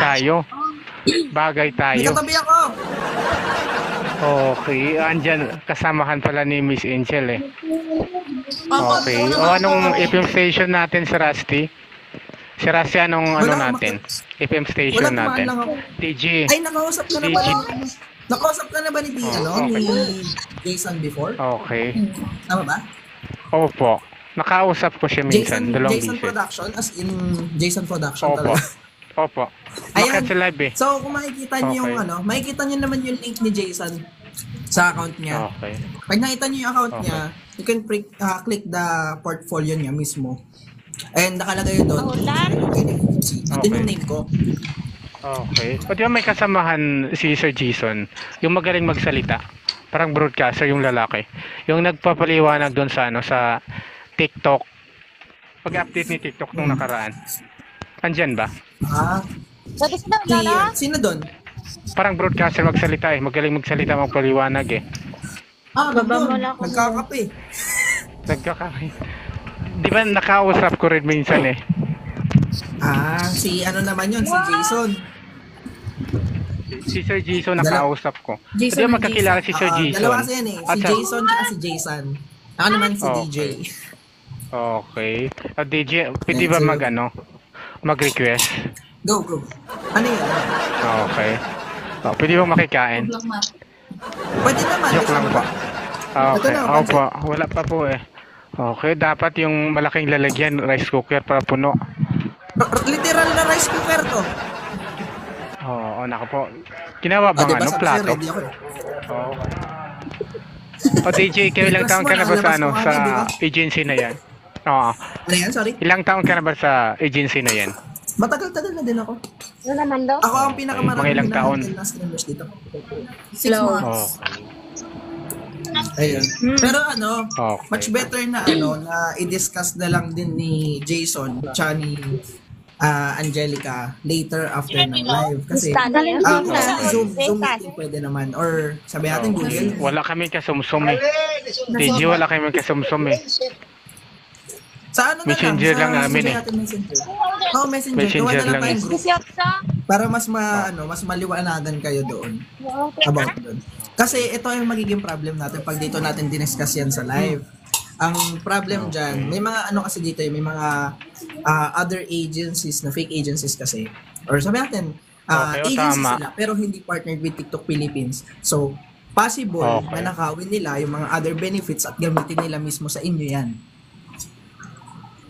tayo. Bagay May tayo. katabi ako. Okay, andyan kasamahan pala ni Miss Angel eh. Okay. Ako O naman anong ako. FM station natin si Rusty? Si Rusty anong ano Wala, natin? FM Wala, station tumaan natin. lang ako. TG. Ay, nakausap ka na ba? Nakausap ka na ba ni, Okay. ni Jason before? Okay. Tama ba? Opo. Nakausap ko siya minsan, dalawang Jason beses. Production, as in Jason Production Opo. talaga. Opo. Ayan. Bakit sa live eh? So, kung makikita niyo yung Okay. makikita niyo naman yung link ni Jason sa account niya. Okay. Pag nakita niyo yung account Okay. niya, you can click the portfolio niya mismo. And nakalagay yun doon. Ito yung name ko. Okay. O di ba may kasamahan si Sir Jason, yung magaling magsalita, parang broadcaster yung lalaki, yung nagpapaliwanag doon sa ano sa TikTok, pag-update ni TikTok nung nakaraan. Andyan ba? Ah, Pwede sila Lara? sino doon? Parang broadcaster magsalita eh, magaling magsalita, magpaliwanag eh. Baba mo lang ako. Nagkakape. Nagkakaroon. Di ba nakausap ko rin minsan eh. Si ano naman yun, si Jason. Si Sir Jason nakausap ko. Di Jason ba magkakilala si Sir Jason? Dalawa kasi yan eh. Si At sa- Jason at si Jason. Ako naman si Okay. DJ. Okay. DJ, pwede ba mag-request? Go. Ano yun? Okay. Pwede ba makikain? Pwede naman. Joke lang po. Ito Okay. na, Opo, wala pa po eh. Okay, dapat yung malaking lalagyan, rice cooker para puno. Literal na rice cooker to. Oo, nako po. Ginawa bang Diba, ano, sabi plato? sa'yo, ready ako eh. Oo. O DJ, kayo ilang taon ka na ba sa ano, sa agency na yan? Oo. Ano yan? Sorry? Ilang taon ka na ba sa agency na yan? Matagal-tagal na din ako. Ano naman daw? Ako ang pinakamarami Mga ilang taon? na streamers dito. 6 Slow. months. Okay. Ayun. Pero Okay. much better na na i-discuss na lang din ni Jason tsaka ni Angelica later after ng live. Kasi Zoom meeting pwede naman. Or sabi natin Google. Wala kami kasumsum eh. DJ, wala kami kasumsum eh. Sa ano na Messenger lang namin sabi eh. natin Messenger. Oh, Messenger. Messenger Gawa na lang lang tayong eh. group. Para mas mas maliwanagan kayo doon about doon. Kasi ito yung magiging problem natin pag dito natin diniscuss yan sa live. Ang problem dyan, may mga kasi dito, may mga other agencies na fake agencies kasi. Or sabi natin, Okay, agencies tama. sila pero hindi partnered with TikTok Philippines. So, possible Okay. na nakawin nila yung mga other benefits at gamitin nila mismo sa inyo yan.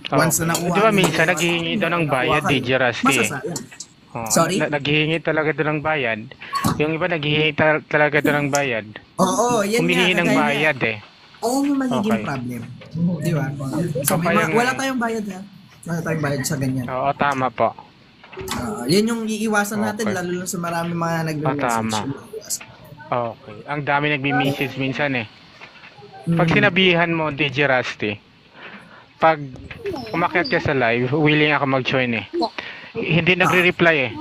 Once na nakuha Di ba nila minsan yung naghihingi daw ng nakuha bayad, kayo, DJ Rusty eh. masasayang. Oo, Sorry? Naghihingi talaga doon ng bayad. Yung iba naghihingi talaga doon ng bayad. Oo, yan Humihingi nga. ng kagaya bayad eh. Ayan yung magiging Okay. problem. Di ba? So, Kaya nga wala eh. tayong bayad ha. Wala tayong bayad sa ganyan. Oo, tama po. Yan yung iiwasan natin Okay. lalo na sa marami mga Tama. nagme-message. Okay. Ang dami nagmi-message minsan eh. Mm. Pag sinabihan mo, DJ Rusty, pag umakyat ka sa live, willing ako mag-join eh. Hindi nagre-reply eh.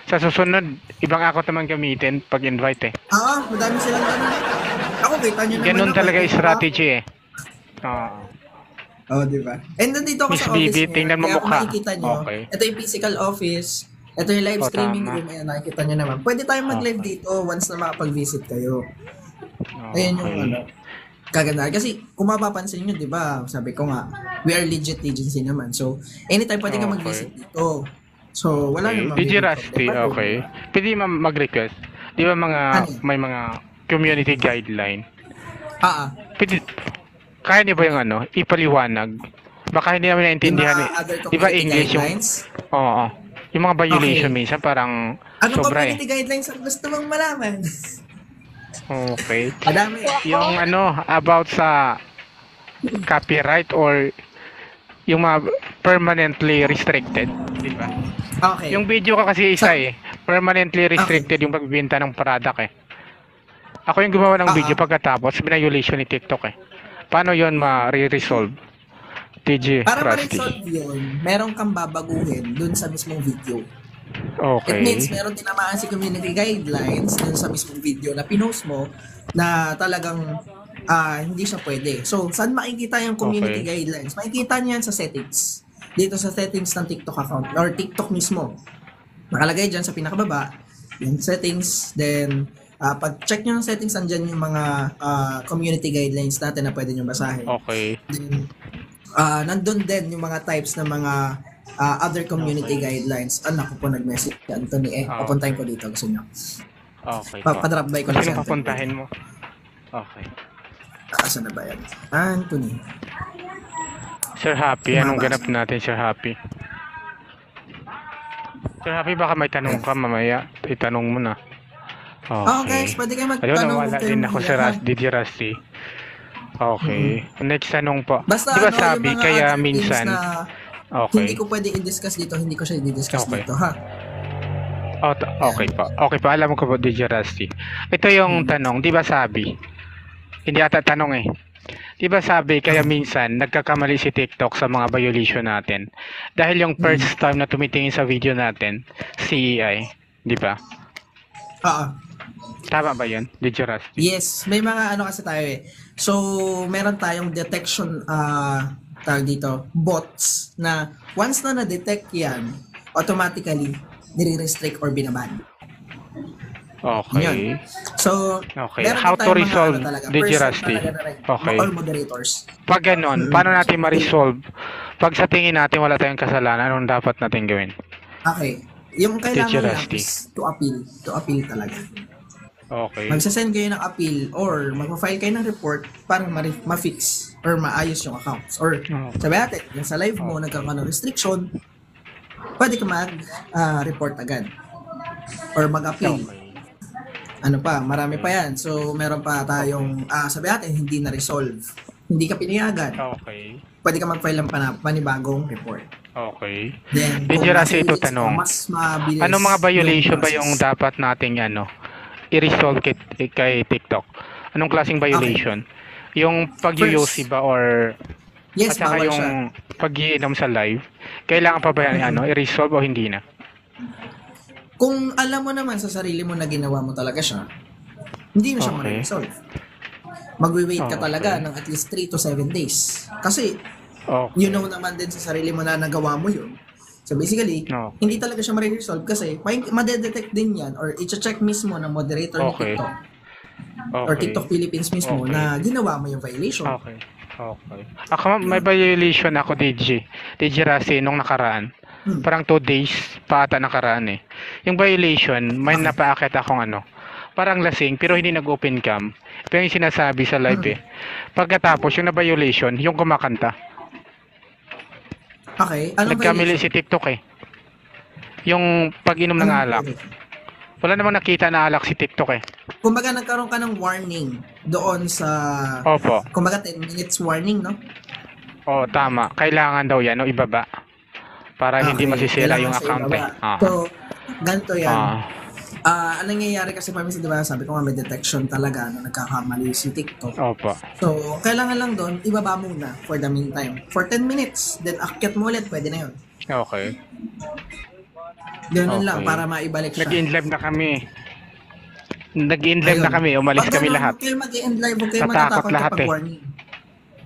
Sa susunod, ibang ako naman gamitin pag invite eh. Madami silang ganun. Ako, kita nyo naman Ganun ako, talaga eh, yung strategy eh. Oo. di ba? And nandito ako Miss sa office Bibi, niya. tingnan mo Kaya kung mukha. makikita nyo, Okay. ito yung physical office, ito yung live streaming Tama. room, ayan, nakikita nyo naman. Pwede tayong mag-live dito once na makapag-visit kayo. Ayan yung kagandahan. Kasi kung mapapansin nyo, di ba, sabi ko nga, we are legit agency naman. So, anytime pwede ka mag-visit dito. So, wala namang DJ magiging Rusty, problema. okay. Pwede mag-request. Di ba Ano? may mga community guideline? Pwede, kaya niyo ba yung ipaliwanag? Baka hindi namin naintindihan eh. Other Di ba community English yung... guidelines? Oo. Yung mga violation Okay. minsan parang Anong sobra community guidelines ang gusto mong malaman? Okay. Madami. Yung about sa copyright or yung mga permanently restricted, di ba? Okay. Yung video ka kasi isa eh, permanently restricted yung pagbibenta ng product eh. Ako yung gumawa ng video pagkatapos, binayolation ni TikTok eh. Paano yon ma-resolve? TG, Para Rusty. ma-resolve yun, meron kang babaguhin dun sa mismong video. Okay. It means meron tinamaan si community guidelines dun sa mismong video na pinost mo na talagang hindi siya pwede. So, saan makikita yung community Okay. guidelines? Makikita niyo yan sa settings. Dito sa settings ng TikTok account or TikTok mismo. Nakalagay dyan sa pinakababa, yung settings, then pag-check nyo ng settings, andyan yung mga community guidelines natin na pwede nyo basahin. Okay. Then, nandun din yung mga types ng mga other community guidelines. Anak ko po nag-message si Anthony papuntahin ko dito, gusto nyo. Okay po. Papadrop by ko na si Sino Anthony. papuntahin mo? Okay. Asan na ba yan? Anthony. Sir Happy, anong Tumabas. ganap natin, Sir Happy? Sir Happy, baka may tanong ka mamaya. Itanong mo na. Oh, Okay. guys, pwede kayo Ayun, magtanong nawala kayo din ako mamaya, sa ha? DJ Rusty. Okay. Next tanong po. Basta Di ba ano, sabi, yung mga kaya other minsan... things na Okay. hindi ko pwede i-discuss dito, hindi ko siya i-discuss Okay. dito, ha? Okay po. Okay po, alam ko po, DJ Rusty. Ito yung tanong, di ba sabi? Hindi ata tanong eh. Di ba sabi, kaya minsan nagkakamali si TikTok sa mga violation natin? Dahil yung first time na tumitingin sa video natin, CEI, di ba? Oo. Tama ba yun, DJ Rusty? Yes, may mga ano kasi tayo eh. So, meron tayong detection, tawag dito, bots na once na na-detect yan, automatically, nire-restrict or binaban. Okay. Yun. So, Okay. meron How din to tayong mga resolve, ano talaga, DJ person Rusty? talaga na Okay. or moderators. Pag ganon, paano natin ma-resolve? Pag sa tingin natin wala tayong kasalanan, anong dapat natin gawin? Okay. Yung kailangan Teacher lang Rusty. is to appeal. To appeal talaga. Okay. Magsasend kayo ng appeal or magpa-file kayo ng report para ma-fix or maayos yung accounts. Or sabi natin, yung sa live mo nagkakaroon ng restriction, pwede ka mag-report agad. Or mag-appeal. Okay. Ano pa, marami pa yan. So, meron pa tayong, sabi natin, hindi na-resolve. Hindi ka pinayagan. Okay. Pwede ka mag-file ng panibagong report. Okay. Then, Teacher kung Rusty, nasa ito ilis ka, tanong. mas mabilis Anong mga violation ba process. yung dapat nating i-resolve kay TikTok? Anong klaseng violation? Yung pag-UC ba or Yes, at saka bawal yung siya. pag-iinom sa live? Kailangan pa ba yan, i-resolve o hindi na? Kung alam mo naman sa sarili mo na ginawa mo talaga siya, hindi na siya Okay. ma-resolve. Magwi-wait ka Okay. talaga ng at least 3 to 7 days. Kasi, Okay. you know naman din sa sarili mo na nagawa mo yun. So basically, Okay. hindi talaga siya ma-resolve kasi madedetect din yan or i-check mismo ng moderator ng Okay. TikTok Okay. or TikTok Philippines mismo Okay. na ginawa mo yung violation. Okay. Okay. Ako, may violation ako, DJ Rusty, nung nakaraan. Parang 2 days pa ata nakaraan eh. Yung violation, may napaakit akong parang lasing pero hindi nag-open cam. Pero yung sinasabi sa live eh. Pagkatapos yung na-violation, yung kumakanta. Okay, anong Nagkamali si TikTok eh. Yung pag-inom ng alak. Wala namang nakita na alak si TikTok eh. Kumbaga nagkaroon ka ng warning doon sa Opo. kumbaga 10 minutes warning, no? Oo, tama. Kailangan daw yan, ibaba. Para hindi Okay, masisira kailangan yung sa account ibaba. eh. Ah. So, ganito yan. Ah. Anong nangyayari kasi paminsan, di ba, sabi ko nga may detection talaga na nagkakamali si TikTok. Opo. So, kailangan lang doon, ibaba muna for the meantime. For 10 minutes, then akyat mo ulit, pwede na yun. Okay. Ganun Okay. lang, para maibalik siya. Nag-in-live na kami. Nag-in-live na Ayun. kami. Umalis Pag kami ganun, lahat. Huwag kayo mag-end live, huwag kayo Natakot matatakot lahat kapag eh. warning.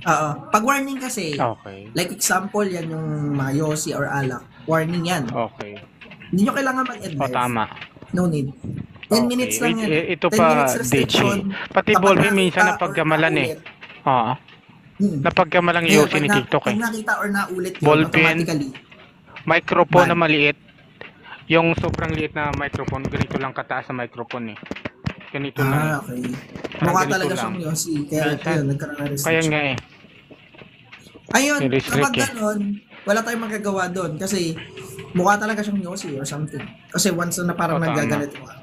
Oo. Pag warning kasi, Okay. like example, yan yung mga Yossi or alak. Warning yan. Okay. Hindi nyo kailangan mag-end O, live. tama. No need. 10 minutes lang yan. Ito 10 pa, minutes DJ. restriction. Pati Kapag Volve nakita minsan or napagkamalan eh. naulit, Oo. Napagkamalang Ngayon, yosi ni TikTok pag eh. nakita or naulit yun, Ballpen. automatically. Microphone Ban. na maliit. Yung sobrang liit na microphone, ganito lang kataas na microphone eh. Ganito lang. Okay. Parang Mukha ganito talaga lang. siyang Yossi. Kaya Minsan. ayun, nagkaroon na Kaya restriction. nga eh. Ayun, I-restrict kapag eh. ganon, wala tayong magagawa doon kasi mukha talaga siyang Yossi or something. Kasi once na parang Tama. nagaganito ka.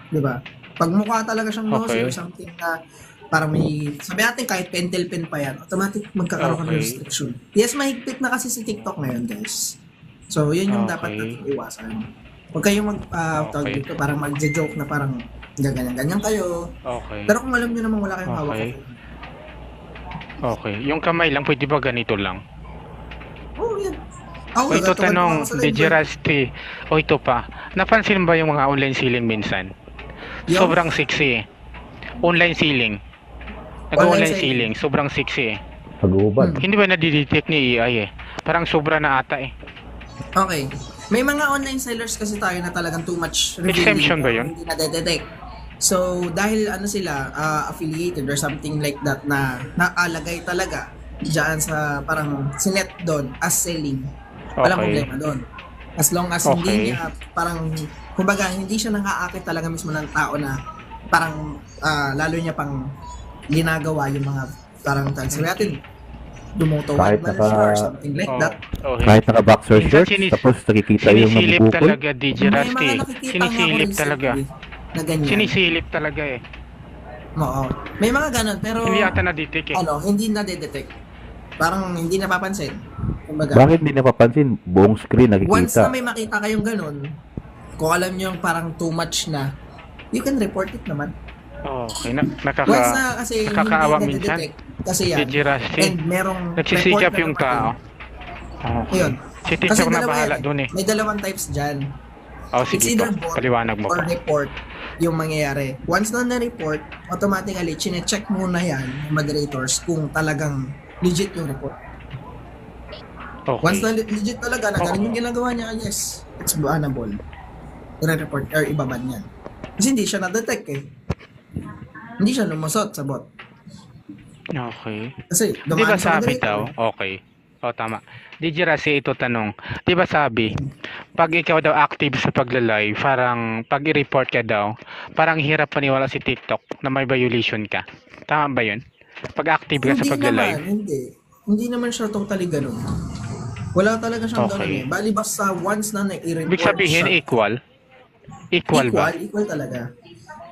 Di ba? Pag mukha talaga siyang Yossi Okay. or something na parang may, sabi natin kahit pentel pen pa yan, automatic magkakaroon ka ng Okay. restriction. Yes, mahigpit na kasi si TikTok ngayon, guys. So, yun yung dapat Okay. natin iwasan. Huwag kayong tawag Okay. dito, parang magja-joke na parang gaganyan-ganyan kayo. Okay. Pero kung alam nyo naman wala kayong hawak. Okay. Okay. Yung kamay lang, pwede ba ganito lang? Oh, yan. Ako, O ito nagtutulad tanong, ako sa live, DJ Rusty. O ito pa, napansin ba yung mga online ceiling minsan? Yung? Sobrang sexy eh. Online ceiling. Nag-online ceiling, sobrang sexy eh. Pag-uubad. Hindi ba nadidetect ni AI eh? Parang sobra na ata eh. Okay. May mga online sellers kasi tayo na talagang too much revealing. Exemption ba yun? Hindi na-detect. So, dahil ano sila, affiliated or something like that na nakalagay talaga diyan sa parang sinet doon as selling. Walang Okay. problema doon. As long as Okay. hindi niya parang, kumbaga, hindi siya nang-aakit talaga mismo ng tao na parang lalo niya pang ginagawa yung mga parang sabi natin, dumutawad Kahit man naka- siya or something like Oh, that. okay. Kahit naka-boxer Minsan shorts, sinis- tapos nakikita yung Sinisilip nabubukol. talaga, DJ May Rusty. mga nakikita nga ako Sinisilip talaga. recently na ganyan. Sinisilip talaga eh. Oo. May mga ganun, pero Hindi ata na-detect eh. hindi na-detect. Parang hindi napapansin. Kumbaga, Bakit hindi napapansin? Buong screen once na nakikita. may makita kayong ganun, kung alam nyo yung parang too much na, you can report it naman. Okay. Once na kasi nakakaawa hindi minsan. na-detect, kasi yan, DJ Rusty. and merong Nagsisikap report na yung dumating. tao. Okay. Ayun. Si Kasi teacher na dalawa bahala yan. dun eh. May dalawang types dyan. Oh, It's sige either po. bot Paliwanag mo or po. report yung mangyayari. Once na na-report, automatically, chine-check muna yan ng moderators kung talagang legit yung report. Once Okay. na legit talaga na ganun yung ginagawa niya, yes, it's bannable. I-report or ibaban yan. Kasi hindi siya na-detect eh. Hindi siya lumusot sa bot. Okay. Kasi Di ba dumaan sa sabi moderator. daw? Okay. O tama. DJ Rusty, ito tanong. Di ba sabi, pag ikaw daw active sa pagla-live, parang pag i-report ka daw, parang hirap paniwala si TikTok na may violation ka. Tama ba yun? Pag active ka sa Hindi pagla-live. naman, hindi. Hindi naman siya totally ganun. Wala talaga siyang ganun Okay. eh. Bali basta once na na-i-report Ibig sabihin, siya, equal? Equal ba? equal talaga.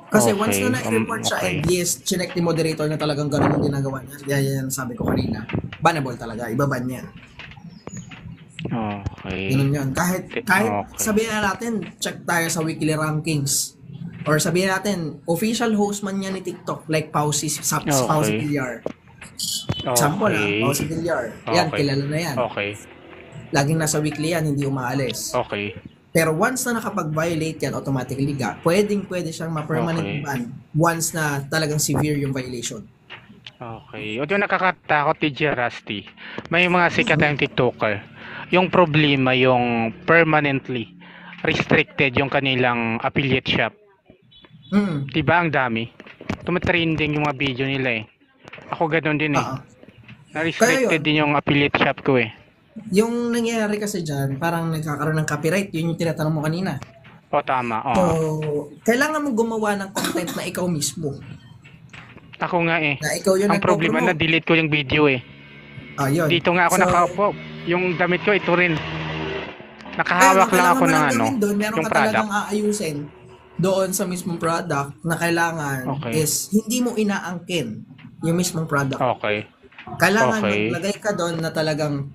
Kasi Okay, once na na-report siya okay. and yes, chinek ni moderator na talagang ganun yung ginagawa niya. Yan sabi ko kanina. Bannable talaga, ibaban niya. Okay. Ganun yun. Kahit Okay. sabihin na natin, check tayo sa weekly rankings. Or sabihin natin, official host man niya ni TikTok, like Pausi Okay. Villar. Example Pausi Villar. Yan, Okay. kilala na yan. Okay. Laging nasa weekly yan, hindi umaalis. Okay. Pero once na nakapag-violate yan, automatically pwede siyang ma-permanent Okay. ban once na talagang severe yung violation. Okay. O yung nakakatakot, DJ Rusty, may mga sikat tayong TikToker. Yung problema, yung permanently restricted yung kanilang affiliate shop. Mm. Diba ang dami? Tumatrending yung mga video nila eh. Ako ganun din eh. Oo. Na-restricted Kaya yun. din yung affiliate shop ko eh. Yung nangyayari kasi dyan, parang nagkakaroon ng copyright. Yun yung tinatanong mo kanina. O tama. So, Oh. kailangan mo gumawa ng content na ikaw mismo. Ako nga eh. Na ikaw yung Ang problema, nagpo-promote. na-delete ko yung video eh. Yun. Dito nga ako So, nakaupo. Yung damit ko, ito rin. Nakahawak lang ako ng ano, Meron yung ka talagang product. aayusin doon sa mismong product na kailangan Okay. is hindi mo inaangkin yung mismong product. Okay. Kailangan Okay. maglagay ka doon na talagang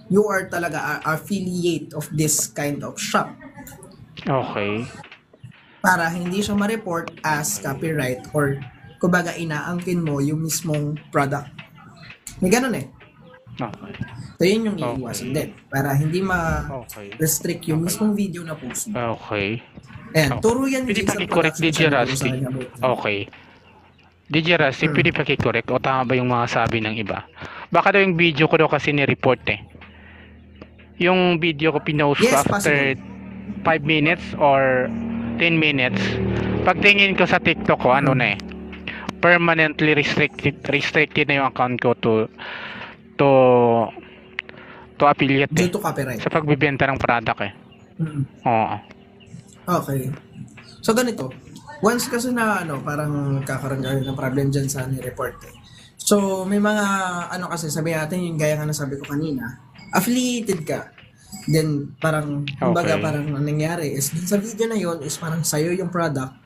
you are talaga affiliate of this kind of shop Okay. para hindi siya ma-report as copyright or kumbaga inaangkin mo yung mismong product. May ganun eh. Okay. So yun yung iiwasan din para hindi Okay. ma-restrict yung mismong video na post mo. Okay. Ayan, Oh. turo yan Pwede Jason paki-correct, Production DJ channel, Rusty. kung saan niya mo- Okay. DJ Rusty, pwede paki-correct o tama ba yung mga sabi ng iba? Baka daw yung video ko daw kasi ni-report eh. Yung video ko pinost ko Yes, after 5 minutes or 10 minutes. Pagtingin ko sa TikTok ko, ano na eh. Permanently restricted na yung account ko to affiliate Due eh. to copyright. Sa pagbibenta ng product eh. Mm. Oo. Okay. So ganito, once kasi na parang kakaroon ka ng problem dyan sa ni-report eh. So may mga kasi sabi natin yung gaya nga na sabi ko kanina, affiliated ka. Then parang kumbaga Okay. parang ang nangyari is dun sa video na yon is parang sayo yung product.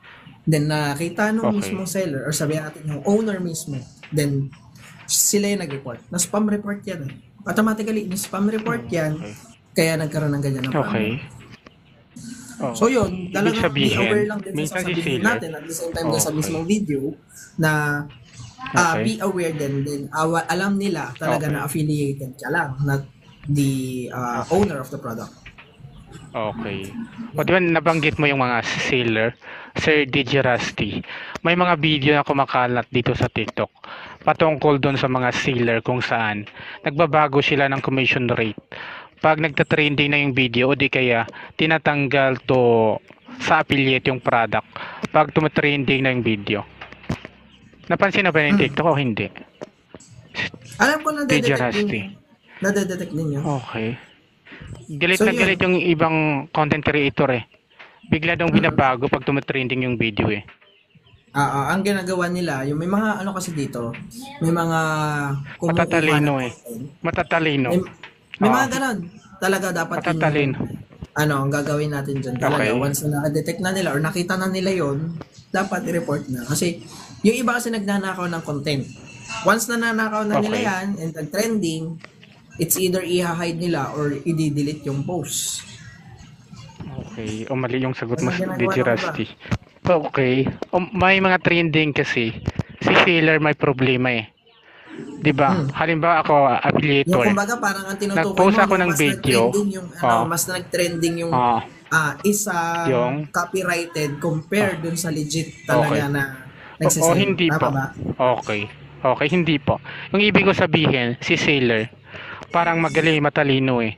Then nakita nung Okay. mismong seller or sabi natin yung owner mismo. Then sila yung nag-report. Na-spam report yan eh. Automatically, na-spam report yan. Okay. Kaya nagkaroon ng ganyan na problem. Okay. Oh. So yun, Ibig talagang be sabihin, aware lang din minsan sa sasabihin si seller- natin at the same time din sa Okay. mismong video na Okay. be aware din alam nila talaga Okay. na affiliated ka lang, not the owner of the product. Okay. O diba nabanggit mo yung mga seller, Sir DJ Rusty. May mga video na kumakalat dito sa TikTok patungkol doon sa mga seller kung saan nagbabago sila ng commission rate pag nagta-trending na yung video o di kaya tinatanggal to sa affiliate yung product pag tumatrending na yung video. Napansin na ba yung TikTok o hindi? Alam ko na DJ detect Rusty. din. Nadedetect din yun. Okay. Galit So, na galit yung ibang content creator eh. Bigla daw binabago pag tumatrending yung video eh. Ang ginagawa nila, yung may mga ano kasi dito, may mga kumukuha Matatalino ng eh. content. Matatalino. May Oo. mga ganun. Talaga dapat Matatalino. ang gagawin natin dyan talaga. Okay. Once na nakadetect na nila or nakita na nila yon, dapat i-report na. Kasi yung iba kasi nagnanakaw ng content. Once na nanakaw na nila Okay. yan and trending, it's either i-hide nila or i-delete yung post. Okay. O mali yung sagot mo, Ano ginagawa DJ ng iba? Rusty. Okay. May mga trending kasi. Si seller may problema eh. 'Di ba? Halimbawa ako, Yung affiliator. kumbaga parang ang tinutukoy Nag-post mo, ako yung ng mas video. nag-trending yung, mas nag-trending yung isang Yung? copyrighted compared dun sa legit talaga Okay. na O nagsisell. hindi Tama po. ba? Okay. Okay, hindi po. Yung ibig ko sabihin, si seller, parang magaling, matalino eh.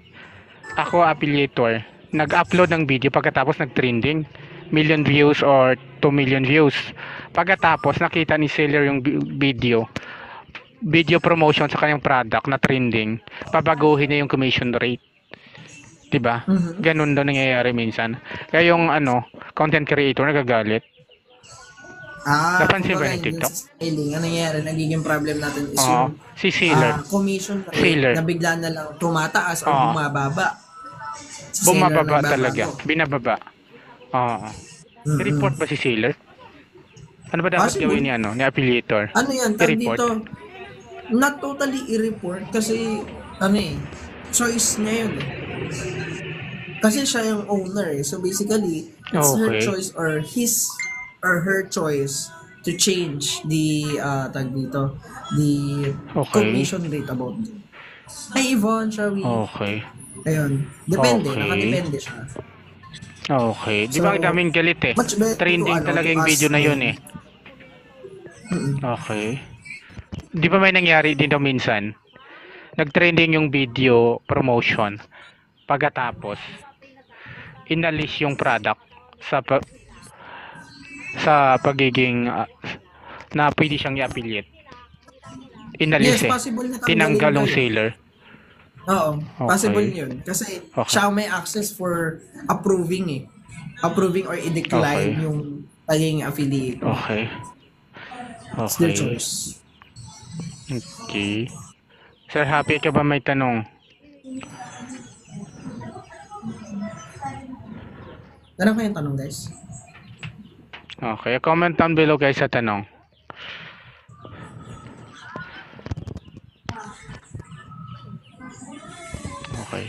Ako, affiliator, nag-upload ng video pagkatapos nag-trending, million views or 2 million views. Pagkatapos, nakita ni seller yung video promotion sa kanyang product na trending, babaguhin niya yung commission rate. 'Di ba? Ganun daw nangyayari minsan. Kaya yung content creator nagagalit. Napansin ba kumbaga, ng TikTok? yung sa selling, ang nangyayari, nagiging problem natin is Oo. yung Si seller. commission rate Seller. na bigla na lang tumataas o Oo. bumababa. Si seller Bumababa nagbabago. talaga. Binababa. Oo. I-report ba si seller? Ano ba dapat Possible. gawin ni affiliator? Ano yan, tag I-report. dito, not totally i-report kasi, choice niya yun eh. Kasi siya yung owner eh. So basically, it's her Okay. choice or his or her choice to change the, the Okay. commission rate about it. Ay, Yvonne, shall we? Okay. Ayun. Depende, Okay. nakadepende siya. Okay. Di ba So, ang daming galit eh? much better Trending to, talaga to yung ask video na yun them. eh. Okay. Di ba may nangyari din daw minsan? Nag-trending yung video promotion. Pagkatapos, inalis yung product sa pagiging na pwede siyang i-affiliate. Inalis Yes, possible na Tinanggal yung kayo. seller. Oo, Okay. possible yun. Kasi Okay. siya may access for approving eh. Approving or i-decline Okay. yung pagiging affiliate. Okay. It's their Okay. choice. Okay. Sir, happy ka ba may tanong? Ganun kayong tanong, guys? Okay, comment down below guys sa tanong. Okay.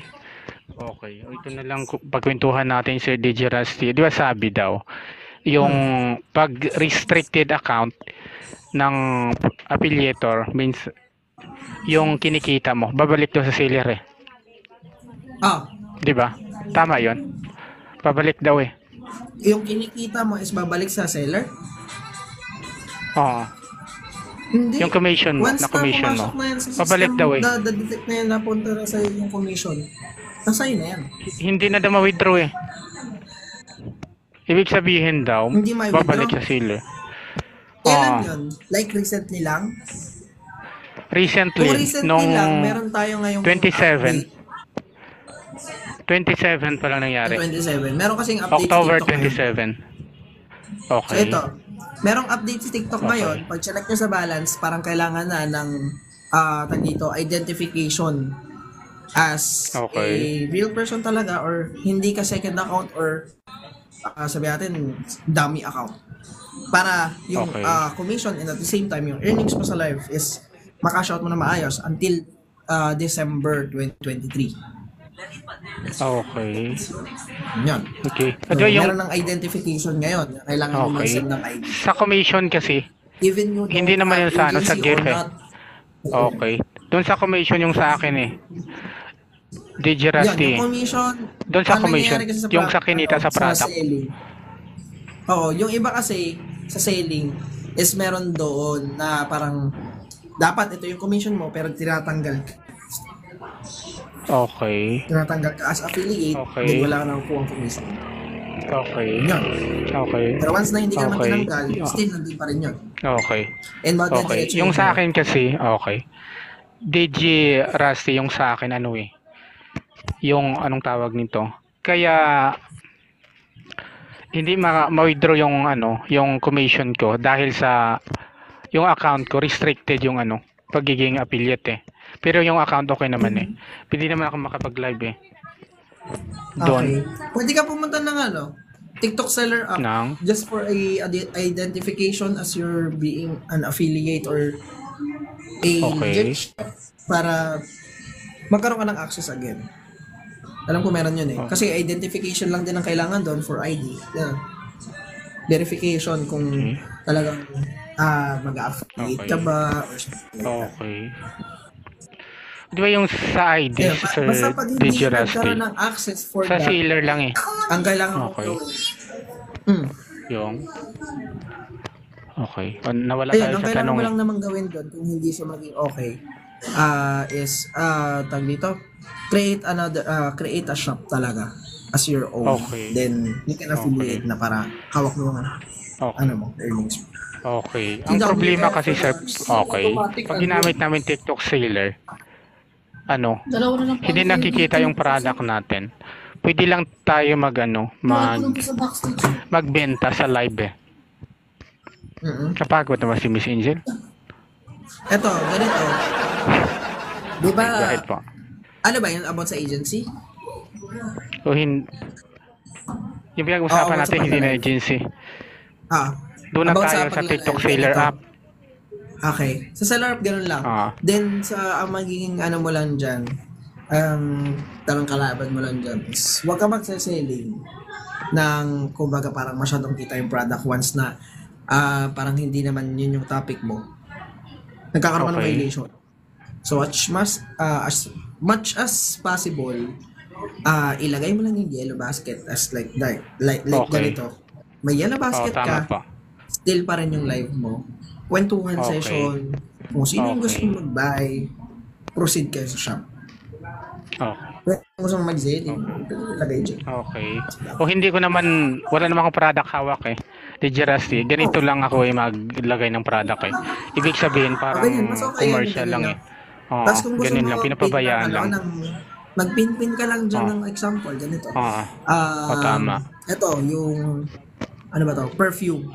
Okay. O, ito na lang pagkwentuhan natin si DJ Rusty. Di ba sabi daw, yung pag restricted account ng affiliator means yung kinikita mo, babalik daw sa seller eh. Di ba? Tama yon. Babalik daw eh. Yung kinikita mo is babalik sa seller? Oo. Hindi. Yung commission mo, Once na commission mo. pumasok na yan sa Babalik system, daw eh. detect na yan, napunta na sa yung commission. Nasa'yo na yan. Hindi na daw ma-withdraw eh. Ibig sabihin daw, Hindi ma-withdraw? babalik sa seller. Kailan Oo. yun? Like recently lang? Recently, Kung recently nung lang, meron tayo ngayong 27. update. 27 pa lang nangyari. 27. Meron kasing update October sa TikTok ngayon. 27. So Okay. ito, merong update sa TikTok Okay. ngayon. Pag check nyo sa balance, parang kailangan na ng identification as Okay. a real person talaga or hindi ka second account or sabi natin dummy account. Para yung Okay. commission and at the same time yung earnings mo sa live is makash out mo na maayos until December 2023. Okay. Yan. Okay. So, Ito yung meron ng identification ngayon. Kailangan mo okay. mag-send ng ID. Sa commission kasi, Even you don't Hindi naman have yun sa agency gift or eh. not. Okay. Doon sa commission yung sa akin eh. DJ Yan, Rusty. yung commission. Doon sa ang commission. nangyayari kasi Yung sa kinita sa product. selling. Oo, yung iba kasi sa selling is meron doon na parang dapat ito yung commission mo pero tinatanggal. Okay. Tinatanggal ka as affiliate, Okay. then wala ka nang kuha commission. Okay. Yun. Okay. Pero once na hindi ka naman Okay. tinanggal, still nandun pa rin yun. Okay. And Okay. madadiretso Yung yun. sa akin kasi, okay. DJ Rusty yung sa akin ano eh. Yung anong tawag nito. Kaya hindi ma-withdraw yung ano, yung commission ko dahil sa yung account ko restricted yung ano, pagiging affiliate eh. Pero yung account okay naman eh. Pwede naman ako makapag-live eh. Doon Okay. Pwede ka pumunta ng ano, TikTok seller app ng just for a identification as you're being an affiliate or a Okay. legit shop para magkaroon ka ng access again. Alam ko meron yun eh. Kasi identification lang din ang kailangan doon for ID. Yeah. Verification kung talagang mag-affiliate Okay. ka ba or something like that. okay. Di ba yung sa ID, Yeah, Sir basta pag hindi DJ ka Rusty? nagkaroon ng access for Sa that, sealer lang eh. ang kailangan mo Okay. gawin. Yung okay. Nawala Ayun, tayo ang sa kailangan tanong mo eh. lang naman gawin doon kung hindi siya maging okay is tag dito, create a shop talaga as your own. Okay. Then you can affiliate na para hawak mo yung Okay. ano mo, earnings mo. Okay. Ang problema kasi sir, okay. Pag ginamit namin TikTok seller, ano, hindi nakikita yung product natin. Pwede lang tayo magbenta sa live eh. Kapagod naman si Miss Angel. Eto, ganito. Di ba, Bakit po? ano ba yun about sa agency? O yung pinag-usapan Oo, natin sa hindi na pag-live. agency. Doon na About tayo sa pag-live, TikTok seller ganito. app. Okay. Sa seller app, ganun lang. Then, sa ang magiging ano mo lang dyan, tarang kalaban mo lang dyan is, huwag ka magsaselling ng, kumbaga, parang masyadong kita yung product once na parang hindi naman yun yung topic mo. Nagkakaroon ka ng Okay. violation. So, as much as possible, ilagay mo lang yung yellow basket as like Okay. ganito. May yellow basket Tama ka, po. still pa rin yung live mo. Kwentuhan Okay. session. Kung sino yung gusto Okay. mag-buy, proceed kayo sa shop. Okay. Kung gusto mong mag-sell, ilagay dyan. Okay. O hindi ko naman, wala naman akong product hawak eh. DJ Rusty, ganito lang ako maglagay ng product eh. Ibig sabihin parang ganyan, mas okay yan, commercial ganyan lang lang. eh. Oo, Tapos kung gusto ganun mo, lang, pinapabayaan lang. Mag-pin-pin ka lang dyan ng example, ganito. Oo, tama. Ito, yung, ano ba to, perfume.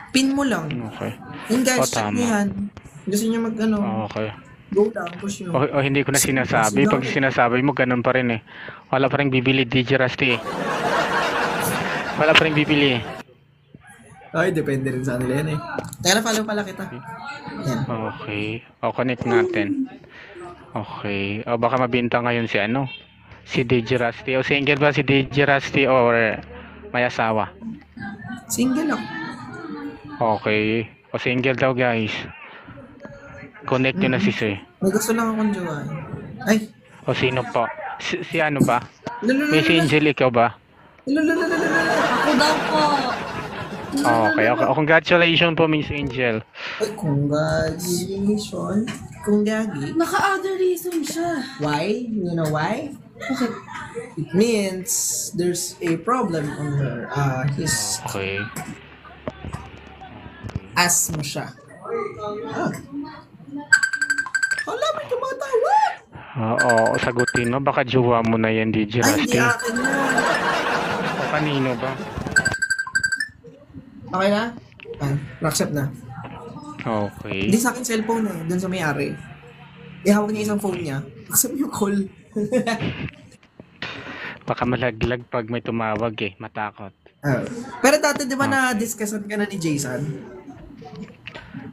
Pin mo lang. Okay. Yung guys, check tama. nyo yan. Gusto nyo Okay. go lang, push nyo. O hindi ko na sinasabi. Pag sinasabi mo, ganun pa rin eh. Wala pa rin bibili, DJ Rusty eh. Wala pa rin bibili eh. Ay, depende rin sa kanila yan eh. Teka na, follow pala kita. Yan. Okay. O, connect natin. Okay. O, baka mabinta ngayon si ano? Si DJ Rusty. O, single ba si DJ Rusty or may asawa? Single ako. Okay. O, single daw guys. Connect nyo na si Sir. May gusto lang akong jowain. Ay! O, sino po? Si ano ba? Lulululul. Miss Angel, ikaw ba? Lululululul. Ako daw po. Okay. O, congratulations po, Miss Angel. Ay, congratulations. Kung gagi. Naka-other reason siya. Why? You know why? Okay. It means there's a problem on her. His Okay. asthma siya. Wala, may tumatawa! Oo, sagutin mo. Baka jowa mo na yan, DJ Ay, hindi Rusty. akin na. O, kanino ba? Okay na? Accept na. Okay. Hindi sa akin cellphone eh, dun sa may-ari. Ihawag niya isang phone niya. Accept yung call. Baka malaglag pag may tumawag eh. Matakot. Pero dati di ba na-discussan ka na ni Jason?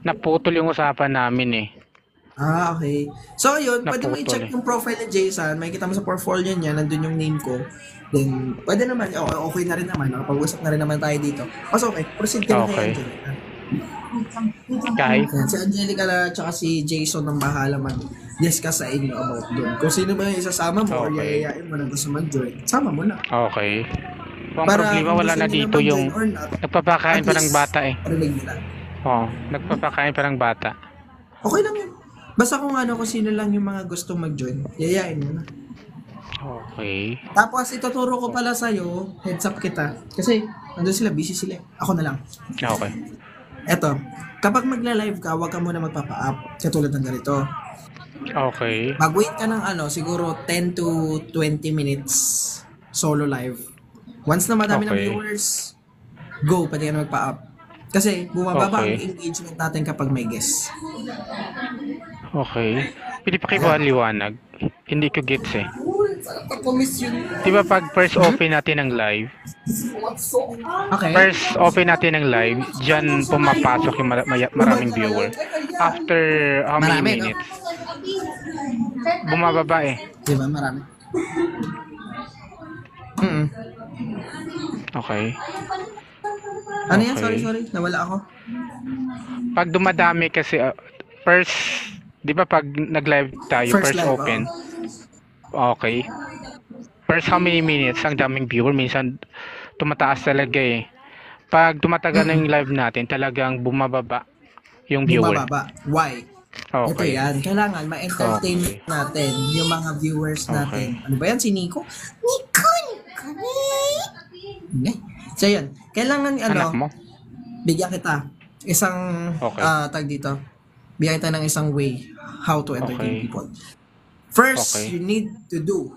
Naputol yung usapan namin eh. Okay. So, yun, pwede mo Naputol i-check eh. yung profile ni Jason. Makikita mo sa portfolio niya, nandun yung name ko. Then, pwede naman, okay na rin naman. Nakapag-usap na rin naman tayo dito. Mas okay, proceed ka na kay Okay. Angelica. Kahit? Yan, si Angelica na tsaka si Jason ang bahala mag-discuss sa inyo about doon. Kung sino ba yung isasama mo or Okay. yayayain mo na gusto mag-join, sama mo na. Okay. Ang Para problema kung wala gusto na nila dito yung mag-join or not, nagpapakain at pa ng least, bata eh. Rinig nila. Oo, nagpapakain pa ng bata. Okay lang yun. Basta kung sino lang yung mga gustong mag-join, yayain mo na. Okay. Tapos ituturo ko pala sa'yo, heads up kita. Kasi nandun sila, busy sila. Ako na lang. Okay. Eto, kapag magla-live ka, huwag ka muna magpapa-up. Katulad ng ganito. Okay. Mag-wait ka ng siguro 10 to 20 minutes solo live. Once na madami ng Okay. viewers, go, pwede ka na magpa-up. Kasi bumababa ang Okay. engagement natin kapag may guests. Okay. Pwede pa kayo liwanag? Hindi ko gets eh. Tapos yun. Di ba pag first open natin ng live, Okay. first open natin ng live, dyan pumapasok yung maraming viewer. After how many Marami, no? minutes? Bumababa eh. Di ba? Marami. Mm. Okay. Ano yan? Okay. Sorry. Nawala ako. Pag dumadami kasi, first, di ba pag nag-live tayo, First first live, open, okay. First how many minutes, ang daming viewer, minsan tumataas talaga eh. Pag tumatagal na yung live natin, talagang bumababa yung viewer. Bumababa. Why? Ito Okay. yan. Kailangan ma-entertain Okay. natin yung mga viewers natin. Ano ba yan? Si Nico? Nico! Hindi. So yun. Kailangan Anak mo? bigyan kita isang Okay. tag dito. Bigyan kita ng isang way how to entertain Okay. people. First, Okay. you need to do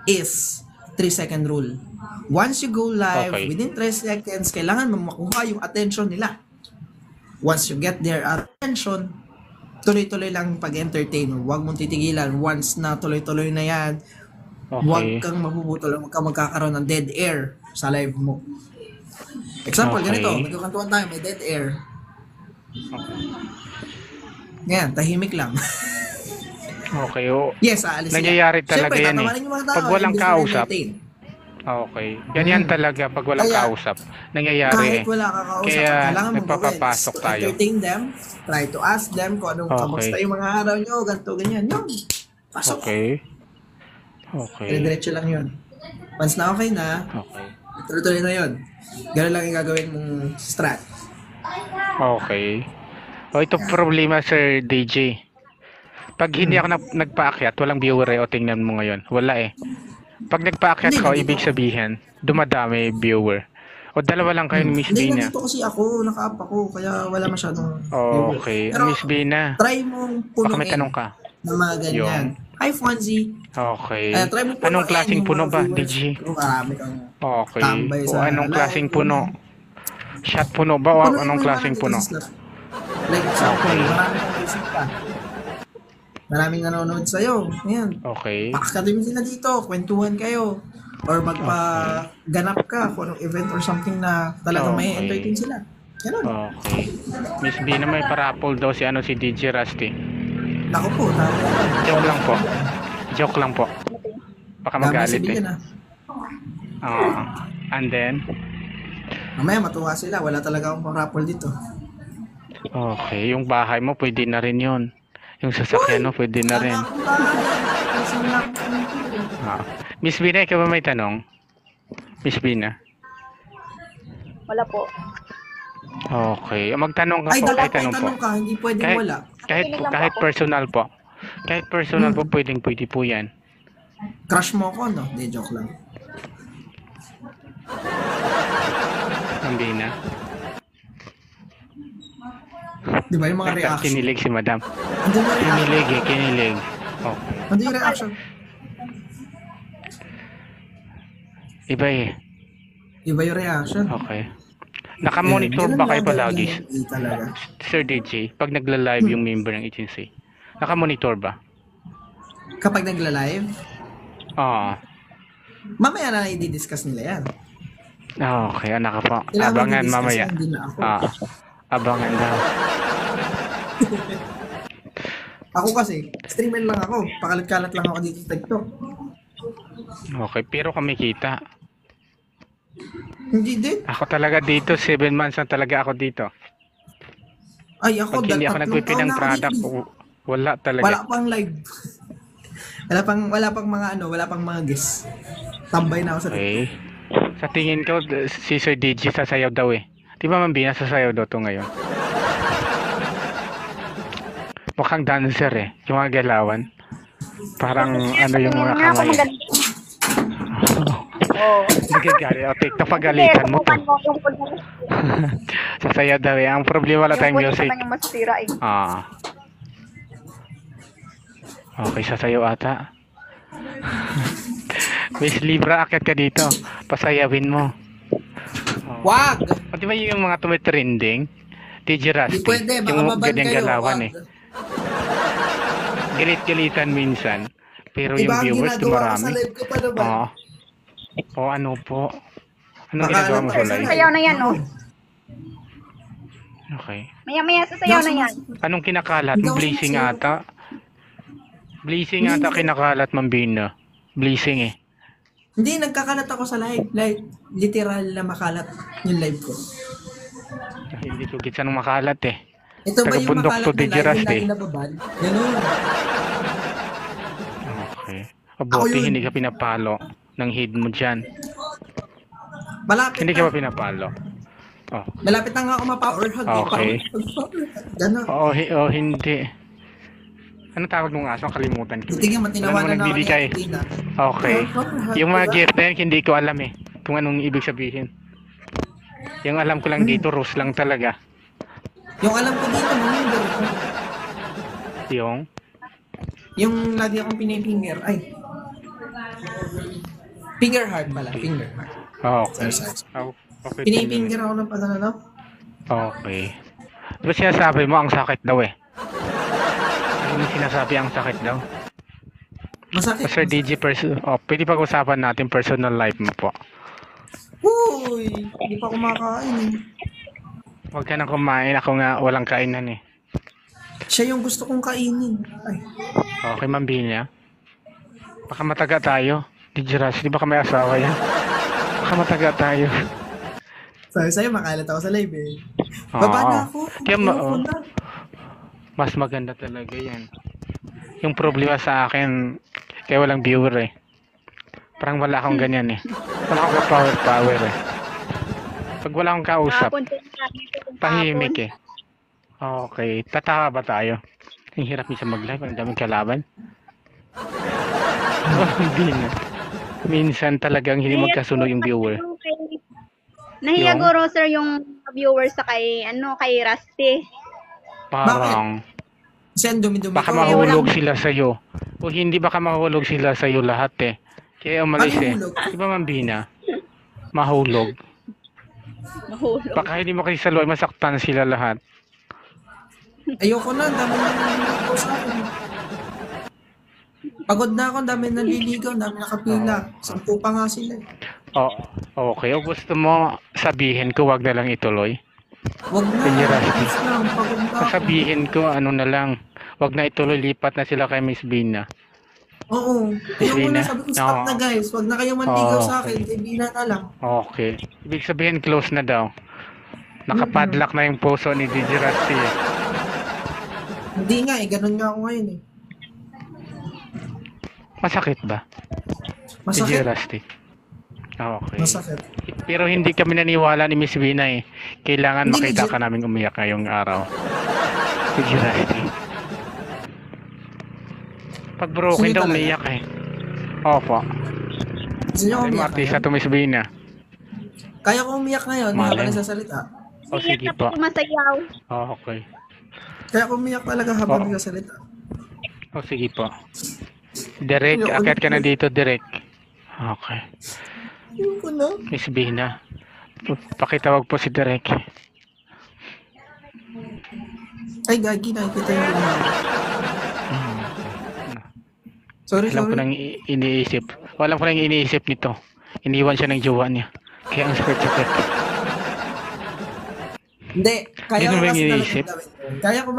is 3-second rule. Once you go live, Okay. within 3 seconds, kailangan mo makuha yung attention nila. Once you get their attention, tuloy-tuloy lang pag-entertain. Huwag mong titigilan. Once na tuloy-tuloy na yan, huwag Okay. kang mapuputol, huwag kang magkakaroon ng dead air sa live mo. Example, Okay. ganito, nagkakantuan tayo, may dead air. Ngayon, tahimik lang. Okay. Yes, aalis sila. Nangyayari talaga Siyempre, yan eh. tatawanan yung mga tao, Pag walang imbis na kausap. entertain. Okay. Ganyan talaga pag walang Kaya, kausap. Nangyayari Kahit eh. wala ka kausap, Kaya ang kailangan mong nagpapapasok gawin is to tayo. entertain them, try to ask them kung anong Okay. kamusta yung mga araw nyo, ganito, ganyan. Yun. Pasok. Okay. Okay. Diretso lang yun. Once na okay na, Okay. tuloy-tuloy na yun. Ganun lang yung gagawin mong strat. Okay. O ito problema Sir DJ. Pag hindi ako nagpaakyat, walang viewer eh. O tingnan mo ngayon. Wala eh. Pag nagpaakyat Hindi, ko, nandito ibig sabihin, dumadami viewer. O dalawa lang kayo ni Miss Hindi, Bina. nandito kasi ako, naka-up ako, kaya wala masyadong viewer. Okay. Pero Miss Bina, try mong baka may punuin tanong ka. ng mga ganyan. Hi, Fonzie. Okay. Try mo punuin Anong klaseng yung puno mga ba, viewers. DJ? Kung marami kang Okay. tambay O sa anong live, klaseng puno? Shot puno ba o punuin anong mo yung klaseng marami puno? sa slot. Like example, Okay. marami kang visit ka. Maraming nanonood sa'yo. Ayan. Okay. Pakakadami sila dito, kwentuhan kayo. Or magpa-ganap ka kung anong event or something na talagang may Okay. entertain sila. Ganun. Okay. Miss Bina, may parapol daw si DJ Rusty. Naku po, tama yan. Joke lang po. Joke lang po. Baka Dami magalit eh. sabihin, And then, Mamaya matuwa sila, wala talaga akong raffle dito. okay, yung bahay mo pwede na rin yun. Yung sasakyan mo pwede na rin. Ah. Miss Bina, ikaw ba may tanong? Miss Bina? Wala po. Okay. Magtanong ka Ay, po. dapat Kahit may tanong po. tanong ka, hindi pwedeng Kahit, wala. kahit personal po. Kahit personal po, pwede po yan. Crush mo ako, no? Hindi, joke lang. Ang Bina. Di ba yung mga reaction? Kinilig si madam. Andiyan yung reaction. Kinilig eh, kinilig. Okay. Andiyan yung reaction. Iba eh. Iba yung reaction. Okay. Nakamonitor ba kayo palagi? Talaga. Sir DJ, pag nagla-live yung member ng agency, nakamonitor ba? Kapag nagla-live, Oo. mamaya na i-discuss nila yan. Okay, anak ka po. Kailangan Abangan i-discuss mamaya. yan, hindi na ako. Abangan daw. Ako kasi, streamer lang ako. Pakalat-kalat lang ako dito sa TikTok. Okay, pero kami kita. Hindi din. Ako talaga dito, 7 months na talaga ako dito. Ay, ako, Pag hindi ako 3 nagpipi taon ng na ako product, dito. wala talaga. Wala pang live. wala pang mga wala pang mga guests. Tambay na ako sa TikTok. Okay. Sa tingin ko, si Sir DJ sasayaw daw eh. Di ba Mambina, sasayaw daw to ngayon? Mukhang dancer eh. Yung mga galawan. Parang ano yung mga kamay. Oo. Nagagalit. O, TikTok, pagalitan mo to. Yung pag- Sasayaw daw eh. Ang problema wala tayong yung music. naman yung masisira eh. Ah. Okay, sasayaw ata. Miss Libra, akit ka dito. Pasayawin mo. Wag! O, di ba yung mga tumitrending? DJ Di Rusty. pwede, baka Yung maban ganyang kayo. galawan Wag. eh. Galit-galitan minsan. Pero Diba yung ang viewers ginagawa ko sa dumarami. live ko pa naman? Oo. O ano po? Anong Baka ginagawa alam mo ko sa sa live? Sayaw na yan, oh. Okay. Maya-maya sasayaw na yan. Anong kinakalat? Hindi ako Blazing sumasayaw. ata? Blazing ata kinakalat, Mambina. Blazing eh. Hindi, nagkakalat ako sa live. Like, literal na makalat yung live ko. Hindi ko gits anong makalat eh. Ito ba yung Taga-bundok makalat to na DJ live yung Rusty. lagi nababad? Ganun. Okay. Ako Abuti, yun. hindi ka pinapalo ng head mo dyan. Malapit Hindi na. ka ba pinapalo? Oh. Malapit na nga ako ma-power hug. Okay. Power hug. Ganun. Oo, hindi. Ano tawag mong aso? Kalimutan ko. Hindi nga, matinawanan na ako ni nagbibigay. Tina. Okay. Power hug, Yung mga diba? gift na yun, hindi ko alam eh. Kung anong ibig sabihin. Yung alam ko lang dito, rose lang talaga. Yung alam ko dito, member ko. Yung lagi akong pinipinger. Ay. Finger heart pala. Finger heart. Okay. Exercise. Okay. Pinipinger ako ng pagano. Okay. Diba sinasabi mo, ang sakit daw eh. Ano yung sinasabi ang sakit daw? Masakit. Sir DJ, pwede pag-usapan natin personal life mo po. Uy! Hindi pa kumakain eh. Huwag ka nang kumain, ako nga walang kainan eh. Siya yung gusto kong kainin. Ay. Okay, Mambinya. Baka mataga tayo. DJ Rush, di ba may asawa yan? Baka mataga tayo. Sabi sa'yo, makalat ako sa live eh. Baba na ako. Kaya Ayoko na. mas maganda talaga yan. Yung problema sa akin, kaya walang viewer eh. Parang wala akong ganyan eh. Wala akong power eh. Pag wala akong kausap, Punta na namin ito kung tahimik eh. Okay, tatawa ba tayo? Ang hirap minsan mag-live, ang daming kalaban. Hindi na. Minsan talagang hindi magkasundo yung viewer. Nahiya Yung? guro sir yung viewers sa kay Rusty. Parang Kasi ang dumi-dumi baka ko. mahulog sila sa'yo. O hindi baka mahulog sila sa'yo lahat eh. Kaya umalis eh. Mahulog? Di ba Mambina? Mahulog. Mahulog. Baka hindi mo kasi saluhay, masaktan sila lahat. Ayoko na. Ang dami na naliligaw sa akin. Pagod na ako. Ang dami naliligaw. Ang dami nakapila. 10 pa nga sila eh. Oh, okay. O gusto mo sabihin ko, wag na lang ituloy. Wag na. Sige, Rusty. Please lang. Pagod na ako. Sabihin ko, ano na lang. Wag na ituloy, lipat na sila kay Miss Bina. Oo. Ayoko Bina? na. Sabi ko, stop Oo. na guys. Wag na kayong manligaw Oo, sa akin. Kay Bina na lang. Okay. Ibig sabihin, close na daw. Nakapadlock na yung puso ni DJ Rusty eh. Hindi nga eh. Ganun nga ako ngayon eh. Masakit ba? DJ Masakit. Rusty. Okay. Masakit. Pero hindi kami naniwala ni Miss Bina eh. Kailangan Hindi, makita legit. ka namin umiyak ngayong araw. DJ Rusty. Pag broken Sige daw talaga. umiyak eh. Opo. Gusto niyo Ay, umiyak artista ngayon? to Miss Bina. Kaya ko umiyak ngayon. Malay Habang mo. nagsasalita. O sige po. Masayaw. Okay. Kaya ko umiyak talaga habang Oo. nagsasalita. O sige po. Direk, Ayoko akit ka na na. dito, Direk. Okay. Ayoko na. Miss Bina. Pakitawag po si Direk. Ay, gagi. Nakikita yung mga. Sorry, Alam ko sorry. nang iniisip. Alam ko nang iniisip nito. Iniwan siya ng jowa niya. Kaya ang sakit-sakit. Hindi. Kaya Hindi ko mo kasi talaga iniisip? gawin yun. Kaya ko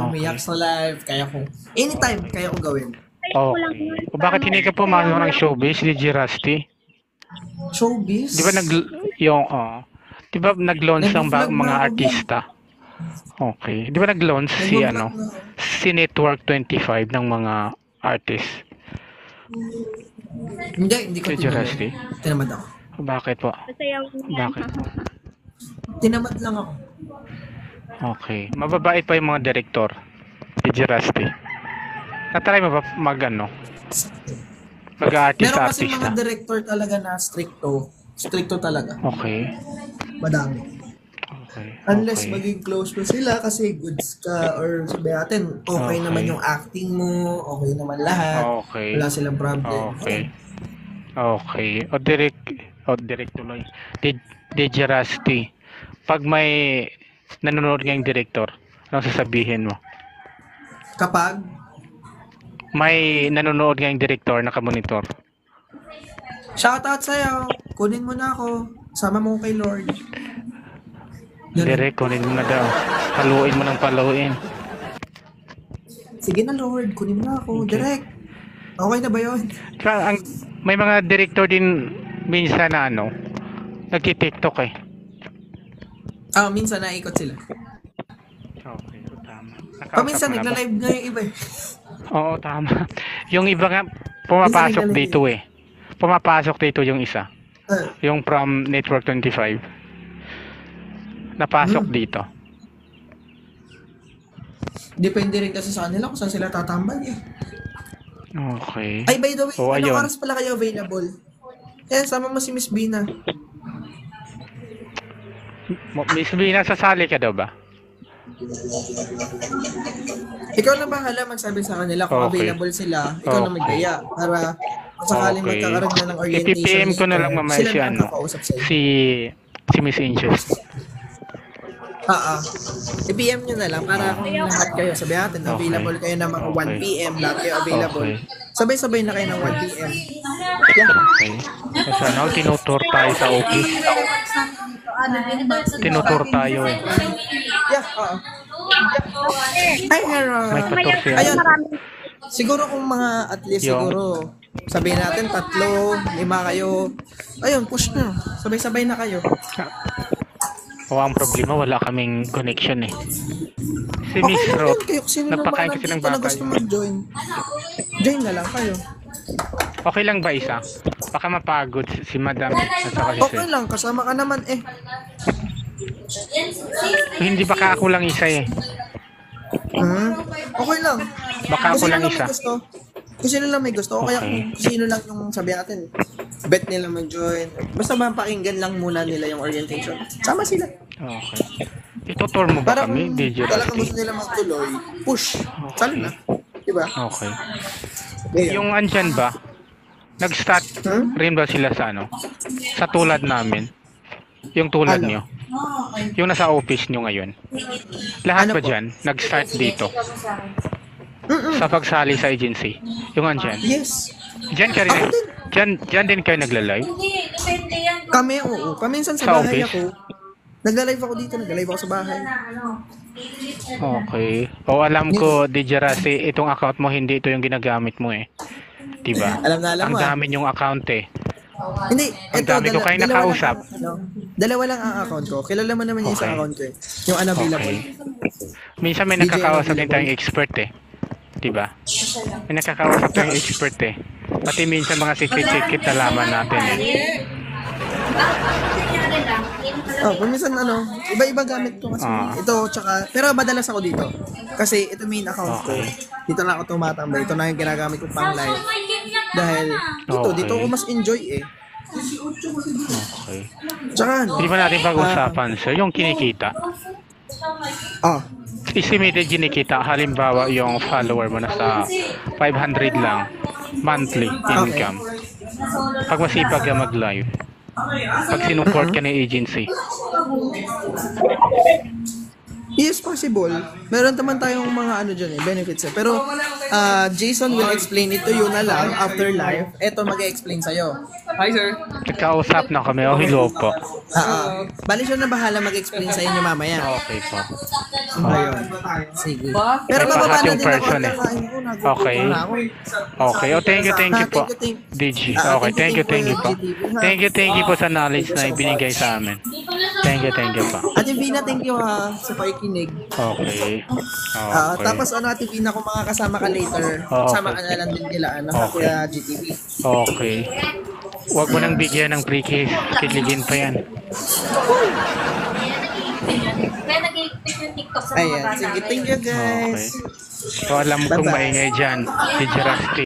umiyak sa live. Kaya ko, anytime, kaya ko gawin. Okay. O bakit hindi ka pumasok ng showbiz, DJ Rusty? Showbiz? Di ba di ba nag-launch ng Nag-vlog mga na ako artista? Okay. Di ba nag-launch si Nag-vlog na ako. si Network 25 ng mga artist? Hindi ko DJ Rusty? tinamad ako. Bakit po? Masayaw niya. Bakit? Tinamad lang ako. Okay. Mababait pa yung mga direktor. DJ Rusty. Natry mo ba Mag-artist Meron kasi artist mga na. director talaga na stricto. Stricto talaga. Okay. Madami. Okay. Unless Okay. maging close mo sila kasi goods ka or sabi natin, okay Okay. naman yung acting mo, okay naman lahat. Okay. Wala silang problem. Okay. Okay. O direct tuloy. DJ Rusty. Pag may nanonood ngayong director, anong sasabihin mo? Kapag, May nanonood ngayong director na kamonitor. shoutout sa'yo, kunin mo na ako, sama mo ko kay Lord. Ganun. Direct, kunin mo na daw. Paluin mo ng paluin. Sige na Lord, kunin mo na ako, direct. Okay na ba yun? Tsaka, may mga director din minsan na nagti-TikTok eh. Minsan naikot sila. Okay, so tama. Paminsan Nakausap mo na ba? nagla-live nga yung iba eh. Oo, tama. Yung iba nga, pumapasok Minsan dito eh. Pumapasok dito yung isa. Ah, Yung from Network 25. Napasok dito. depende rin kasi sa kanila kung saan sila tatambay eh. Okay. Ay, by the way, Oh, ayun. anong oras pala kayo available? Eh, sama mo si Miss Bina. Miss Bina, sasali ka daw ba? Ikaw na bahala magsabi sa kanila kung Okay. available sila. Ikaw na Okay. magdaya para kung sakaling Okay. magkakaroon na ng orientation. I-PM ko na lang later, mamaya sila si na ang kakausap sa'yo. si Miss Angels. I-PM nyo na lang para kung lahat kayo, sabi natin, Okay. available kayo ng mga 1 Okay. p.m. Lahat kayo available. Okay. Sabay-sabay na kayo ng 1 p.m. Okay. So, tinutur tayo sa office. Tinutur tayo eh. Yeah, oo. Hi, Hera. May patur siya. Ayun. Siguro kung mga at least Yung- siguro sabihin natin 3, 5 kayo. Ayun, push nyo. Sabay-sabay na kayo. O, ang problema, wala kaming connection eh. Si Okay Miss lang Roth, yun. Kayo, sino naman nagpakain kasi ng nandito na bakal. gusto mag-join. Join na lang kayo. Okay lang ba isa? Baka mapagod si Madam at saka si Okay Sir. lang, kasama ka naman eh. Hindi baka ako lang isa eh. Okay lang. Baka Kung ako sino lang lang isa. may gusto. Kung sino lang may gusto. O kaya Okay. kung sino lang yung sabi natin, bet nila mag-join. Basta mapakinggan lang muna nila yung orientation. Sama sila. Okay. Itutur mo ba Para kami, kung DJ talagang Rusty? gusto nila magtuloy, push. Sali na. Diba? Okay. Ganyan. Yung andyan ba, nag-start rin ba sila sa sa tulad namin? Yung tulad Ano? nyo? Yung nasa office nyo ngayon? Lahat Ano ba po? dyan? Nag-start dito? Sa pagsali sa agency? Yung andyan? Yes. Dyan ka rin, Ako din. dyan din kayo nagla-live? Kami, oo. Paminsan sa Sa bahay office? ako. Nagla-live ako dito. Nagla-live ako sa bahay. Okay. O alam ko, DJ Rusty, itong account mo, hindi ito yung ginagamit mo eh. Diba? Alam na alam Ang mo. dami yung account eh. Hindi. Ang dami ko kayo nakausap. Dalawa lang ang account ko. Kilala mo naman yung isang Okay. account ko eh. Yung unavailable. Okay. Minsan may DJ nakakausap din available. tayong expert eh. Diba? May nakakausap tayong expert eh. Pati minsan mga sikit-sikit na laman natin eh. Minsan iba-iba gamit ko kasi. Ito, tsaka, pero madalas ako dito. Kasi ito main account ko. Okay. Dito na ako tumatambay. Ito na yung ginagamit ko pang live. Dahil dito Okay. ako mas enjoy eh. Okay. Tsaka Hindi ba natin pag-usapan, sir, yung kinikita? Estimated kinikita, halimbawa yung follower mo na sa 500 lang monthly income. Pag masipag ka mag-live. Pag sinuport ka ng agency. yes, possible. Meron naman tayong mga dyan eh, benefits eh. Pero Jason will explain it to you na lang after live. Ito mag-explain sa'yo. Hi, sir. Nagkausap na kami, o hello po. Bali siya na bahala mag-explain sa inyo mamaya. Okay po. Ayun. Sige. Pero Lahat bababa na yung din ako. person eh. Okay. Okay, thank you po. DG. Okay, thank you po. Thank you po sa knowledge na ibinigay sa amin. Thank you po. Ate Vina, thank you ha sa pakikinig. Okay. Okay. Tapos Ate Vina, kung makakasama ka later, Okay. sama ka na lang din nila, Okay. Kuya GTV. Okay. Huwag mo nang bigyan ng pre-case. Kiligin pa yan. Kaya nag-i-click yung TikTok sa mga Ayan, bata. sige, thank you Okay. guys. So alam kong Bye-bye. maingay dyan. Si Rusty.